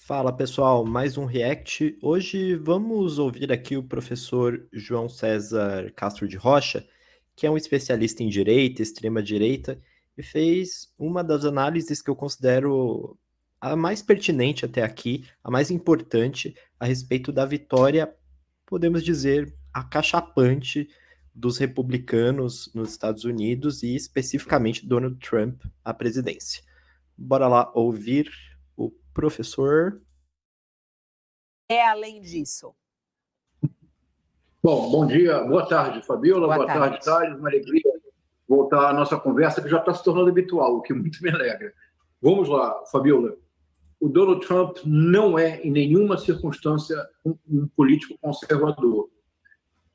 Fala pessoal, mais um React. Hoje vamos ouvir aqui o professor João César Castro de Rocha, que é um especialista em direita, extrema-direita, e fez uma das análises que eu considero a mais pertinente até aqui, a mais importante, a respeito da vitória, podemos dizer, acachapante dos republicanos nos Estados Unidos e especificamente Donald Trump à presidência. Bora lá ouvir o professor. Além disso? Bom dia, boa tarde, Fabiola, boa tarde, Thales, uma alegria voltar à nossa conversa, que já está se tornando habitual, o que muito me alegra. Vamos lá, Fabiola. O Donald Trump não é, em nenhuma circunstância, um político conservador.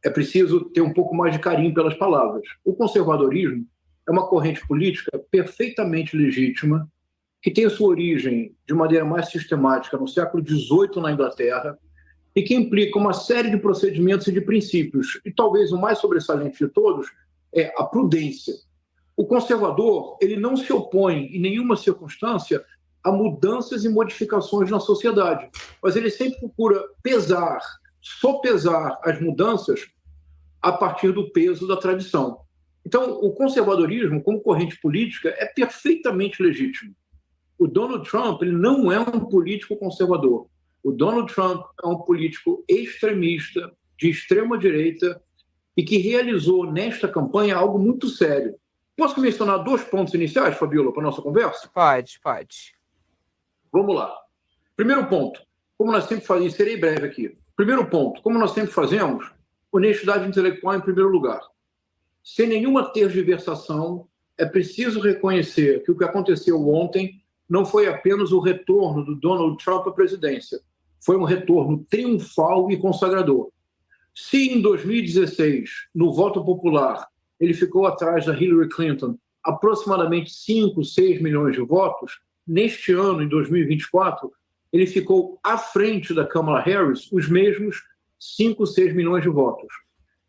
É preciso ter um pouco mais de carinho pelas palavras. O conservadorismo é uma corrente política perfeitamente legítima, que tem sua origem de maneira mais sistemática no século XVIII na Inglaterra, e que implica uma série de procedimentos e de princípios. E talvez o mais sobressalente de todos é a prudência. O conservador, ele não se opõe em nenhuma circunstância a mudanças e modificações na sociedade, mas ele sempre procura sopesar as mudanças a partir do peso da tradição. Então, o conservadorismo, como corrente política, é perfeitamente legítimo. O Donald Trump, ele não é um político conservador. O Donald Trump é um político extremista, de extrema-direita, e que realizou nesta campanha algo muito sério. Posso mencionar 2 pontos iniciais, Fabiola, para a nossa conversa? Pode. Vamos lá. Primeiro ponto, como nós sempre fazemos, serei breve aqui. Primeiro ponto, como nós sempre fazemos, honestidade intelectual em primeiro lugar. Sem nenhuma tergiversação, é preciso reconhecer que o que aconteceu ontem não foi apenas o retorno do Donald Trump à presidência, foi um retorno triunfal e consagrador. Se em 2016, no voto popular, ele ficou atrás da Hillary Clinton aproximadamente 5, 6 milhões de votos, neste ano, em 2024, ele ficou à frente da Kamala Harris os mesmos 5, 6 milhões de votos.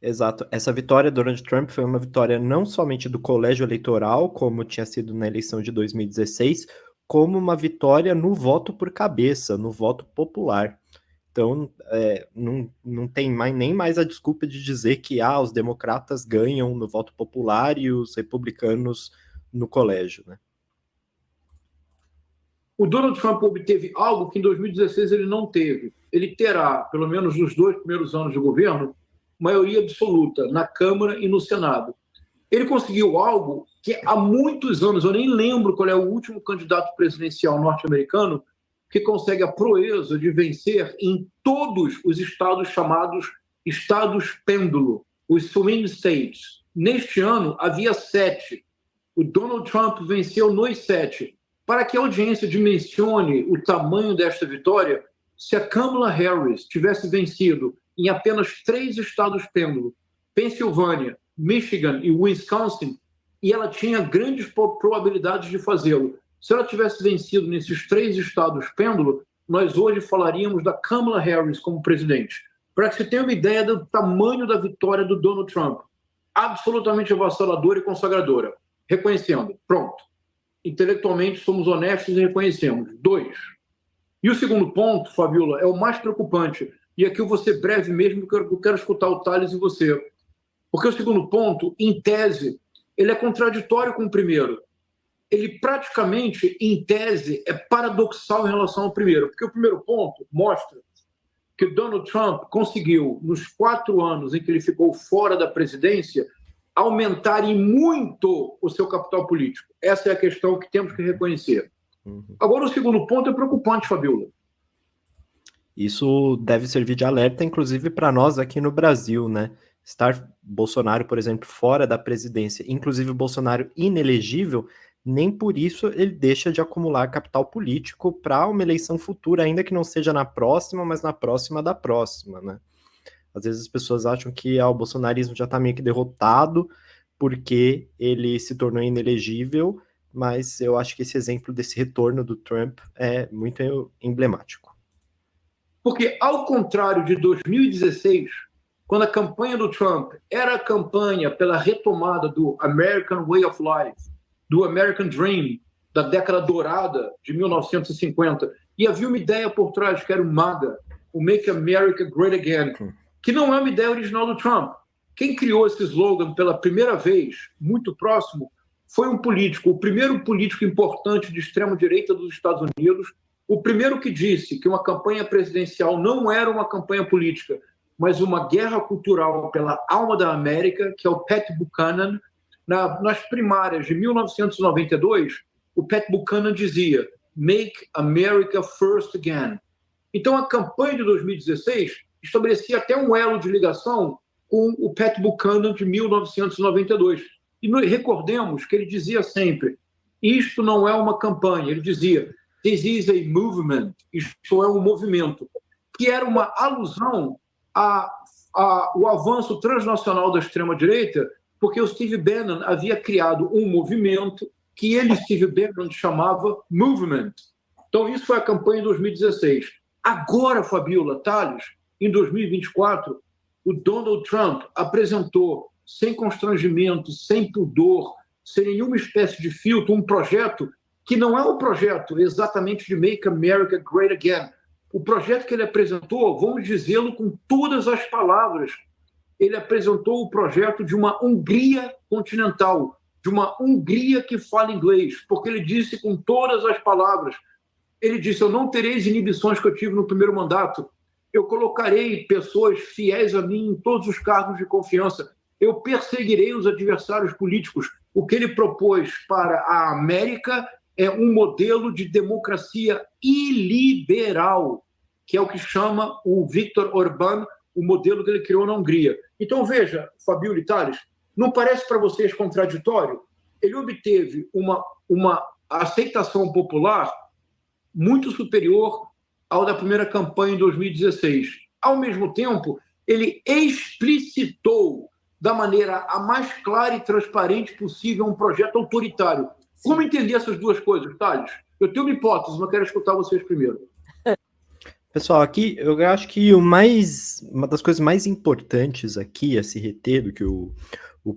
Exato. Essa vitória do Donald Trump foi uma vitória não somente do colégio eleitoral, como tinha sido na eleição de 2016, como uma vitória no voto por cabeça, no voto popular. Então, não tem nem mais a desculpa de dizer que os democratas ganham no voto popular e os republicanos no colégio, né? O Donald Trump obteve algo que em 2016 ele não teve. Ele terá, pelo menos nos 2 primeiros anos de governo, maioria absoluta na Câmara e no Senado. Ele conseguiu algo que há muitos anos, eu nem lembro qual é o último candidato presidencial norte-americano que consegue a proeza de vencer em todos os estados chamados estados pêndulo, os swing states. Neste ano, havia 7. O Donald Trump venceu nos 7. Para que a audiência dimensione o tamanho desta vitória, se a Kamala Harris tivesse vencido em apenas 3 estados pêndulo, Pensilvânia, Michigan e Wisconsin, e ela tinha grandes probabilidades de fazê-lo. Se ela tivesse vencido nesses 3 estados pêndulo, nós hoje falaríamos da Kamala Harris como presidente. Para que você tenha uma ideia do tamanho da vitória do Donald Trump. Absolutamente avassaladora e consagradora. Reconhecendo. Pronto. Intelectualmente somos honestos e reconhecemos. 2. E o segundo ponto, Fabiola, é o mais preocupante. E aqui eu vou ser breve mesmo, porque eu quero escutar o Thales e você. Porque o segundo ponto, em tese, ele é contraditório com o primeiro. Ele praticamente, em tese, é paradoxal em relação ao primeiro. Porque o primeiro ponto mostra que Donald Trump conseguiu, nos 4 anos em que ele ficou fora da presidência, aumentar em muito o seu capital político. Essa é a questão que temos que reconhecer. Agora, o segundo ponto é preocupante, Fabiola. Isso deve servir de alerta, inclusive, para nós aqui no Brasil, né? Estar Bolsonaro, por exemplo, fora da presidência, inclusive o Bolsonaro inelegível, nem por isso ele deixa de acumular capital político para uma eleição futura, ainda que não seja na próxima, mas na próxima da próxima, né? Às vezes as pessoas acham que o bolsonarismo já está meio que derrotado porque ele se tornou inelegível, mas eu acho que esse exemplo desse retorno do Trump é muito emblemático. Porque, ao contrário de 2016, quando a campanha do Trump era a campanha pela retomada do American Way of Life, do American Dream, da década dourada de 1950. E havia uma ideia por trás, que era o MAGA, o Make America Great Again, que não é uma ideia original do Trump. Quem criou esse slogan pela primeira vez, muito próximo, foi um político, o primeiro político importante de extrema-direita dos Estados Unidos, o primeiro que disse que uma campanha presidencial não era uma campanha política, mas uma guerra cultural pela alma da América, que é o Pat Buchanan. Nas primárias de 1992, o Pat Buchanan dizia Make America First Again. Então, a campanha de 2016 estabelecia até um elo de ligação com o Pat Buchanan de 1992. E recordemos que ele dizia sempre, isto não é uma campanha, ele dizia, this is a movement, isto é um movimento, que era uma alusão ao avanço transnacional da extrema-direita, porque o Steve Bannon havia criado um movimento que ele, Steve Bannon, chamava Movement. Então, isso foi a campanha de 2016. Agora, Fabiola, Tales, em 2024, o Donald Trump apresentou, sem constrangimento, sem pudor, sem nenhuma espécie de filtro, um projeto que não é um projeto exatamente de Make America Great Again. O projeto que ele apresentou, vamos dizê-lo com todas as palavras, ele apresentou o projeto de uma Hungria continental, de uma Hungria que fala inglês, porque ele disse com todas as palavras, ele disse, eu não terei as inibições que eu tive no primeiro mandato, eu colocarei pessoas fiéis a mim em todos os cargos de confiança, eu perseguirei os adversários políticos. O que ele propôs para a América é um modelo de democracia iliberal, que é o que chama o Viktor Orbán, o modelo que ele criou na Hungria. Então, veja, Fabio Tales, não parece para vocês contraditório? Ele obteve uma aceitação popular muito superior ao da primeira campanha em 2016. Ao mesmo tempo, ele explicitou da maneira a mais clara e transparente possível um projeto autoritário. Como entender essas duas coisas, Thales? Eu tenho uma hipótese, mas quero escutar vocês primeiro. Pessoal, aqui eu acho que uma das coisas mais importantes aqui a se reter do que o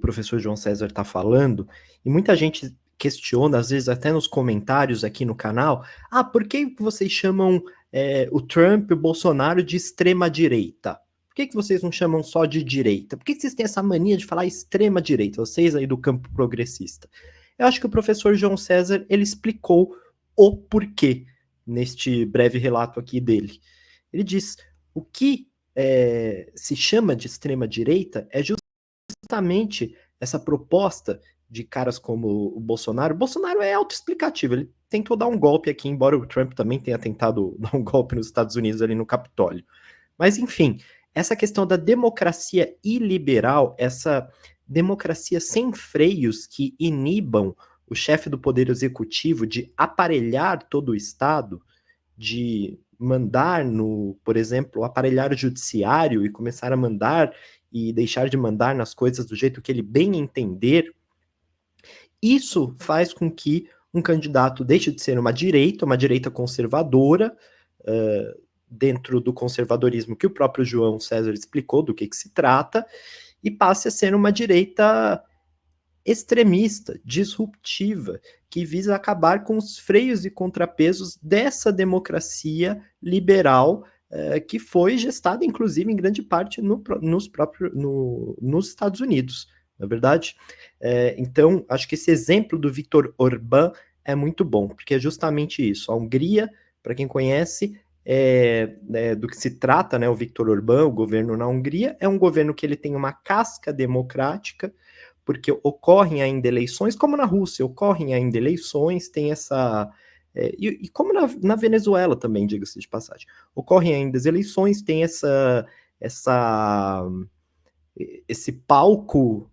professor João César está falando, e muita gente questiona, às vezes até nos comentários aqui no canal, por que vocês chamam o Trump e o Bolsonaro de extrema-direita? Por que vocês não chamam só de direita? Por que vocês têm essa mania de falar extrema-direita, vocês aí do campo progressista? Eu acho que o professor João César, ele explicou o porquê neste breve relato aqui dele. Ele diz, o que se chama de extrema-direita é justamente essa proposta de caras como o Bolsonaro. O Bolsonaro é autoexplicativo, ele tentou dar um golpe aqui, embora o Trump também tenha tentado dar um golpe nos Estados Unidos ali no Capitólio. Mas, enfim, essa questão da democracia iliberal, essa democracia sem freios que inibam o chefe do poder executivo de aparelhar todo o Estado, de mandar por exemplo, aparelhar o judiciário e começar a mandar e deixar de mandar nas coisas do jeito que ele bem entender, isso faz com que um candidato deixe de ser uma direita conservadora, dentro do conservadorismo que o próprio João César explicou do que se trata, e passe a ser uma direita extremista, disruptiva, que visa acabar com os freios e contrapesos dessa democracia liberal que foi gestada, inclusive, em grande parte nos Estados Unidos, não é verdade? Então, acho que esse exemplo do Viktor Orbán é muito bom, porque é justamente isso. A Hungria, para quem conhece, do que se trata, né, o Viktor Orbán, o governo na Hungria, é um governo que ele tem uma casca democrática, porque ocorrem ainda eleições, como na Rússia, ocorrem ainda eleições, tem essa... e como na Venezuela também, diga-se de passagem, ocorrem ainda as eleições, tem esse palco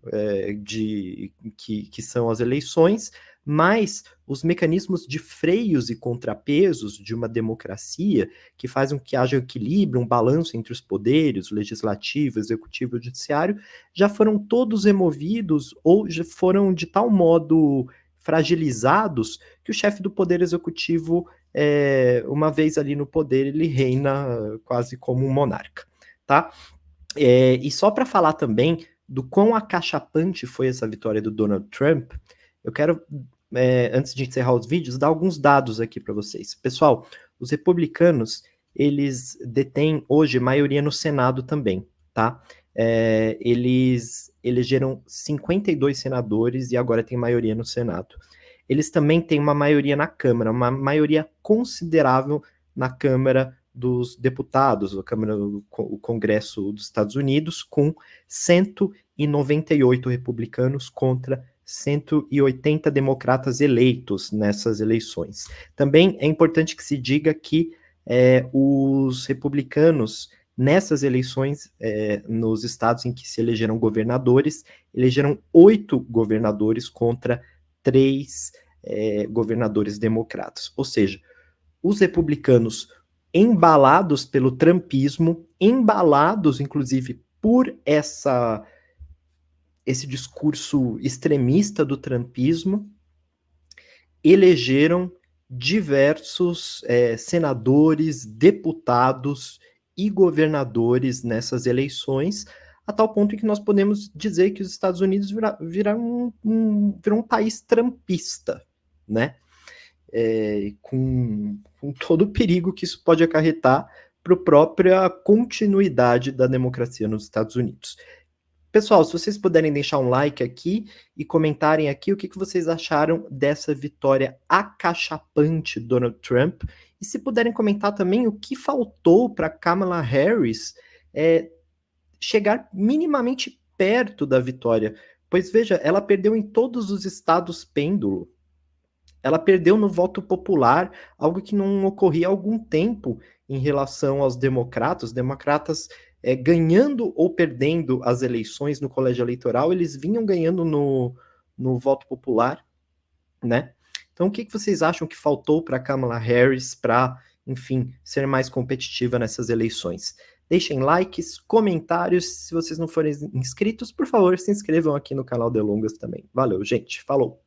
que são as eleições, mas os mecanismos de freios e contrapesos de uma democracia que fazem com que haja equilíbrio, um balanço entre os poderes, o legislativo, o executivo e o judiciário, já foram todos removidos ou já foram de tal modo fragilizados que o chefe do poder executivo, uma vez ali no poder, ele reina quase como um monarca, tá? E só para falar também do quão acachapante foi essa vitória do Donald Trump, eu quero antes de encerrar os vídeos, dar alguns dados aqui para vocês. Pessoal, os republicanos, eles detêm hoje maioria no Senado também, tá? Eles elegeram 52 senadores e agora tem maioria no Senado. Eles também têm uma maioria na Câmara, uma maioria considerável na Câmara dos Deputados, a Câmara do Congresso dos Estados Unidos, com 198 republicanos contra 180 democratas eleitos nessas eleições. Também é importante que se diga que os republicanos, nessas eleições, nos estados em que se elegeram governadores, elegeram 8 governadores contra 3 governadores democratas. Ou seja, os republicanos embalados pelo trumpismo, embalados, inclusive, por esse discurso extremista do trumpismo, elegeram diversos senadores, deputados e governadores nessas eleições, a tal ponto em que nós podemos dizer que os Estados Unidos virou um país trumpista, né? Com todo o perigo que isso pode acarretar para a própria continuidade da democracia nos Estados Unidos. Pessoal, se vocês puderem deixar um like aqui e comentarem aqui o que vocês acharam dessa vitória acachapante do Donald Trump, e se puderem comentar também o que faltou para Kamala Harris chegar minimamente perto da vitória. Pois veja, ela perdeu em todos os estados pêndulo. Ela perdeu no voto popular, algo que não ocorria há algum tempo em relação aos democratas. Os democratas ganhando ou perdendo as eleições no colégio eleitoral, eles vinham ganhando no voto popular, né? Então, o que vocês acham que faltou para Kamala Harris para, enfim, ser mais competitiva nessas eleições? Deixem likes, comentários. Se vocês não forem inscritos, por favor, se inscrevam aqui no canal Delongas também. Valeu, gente. Falou!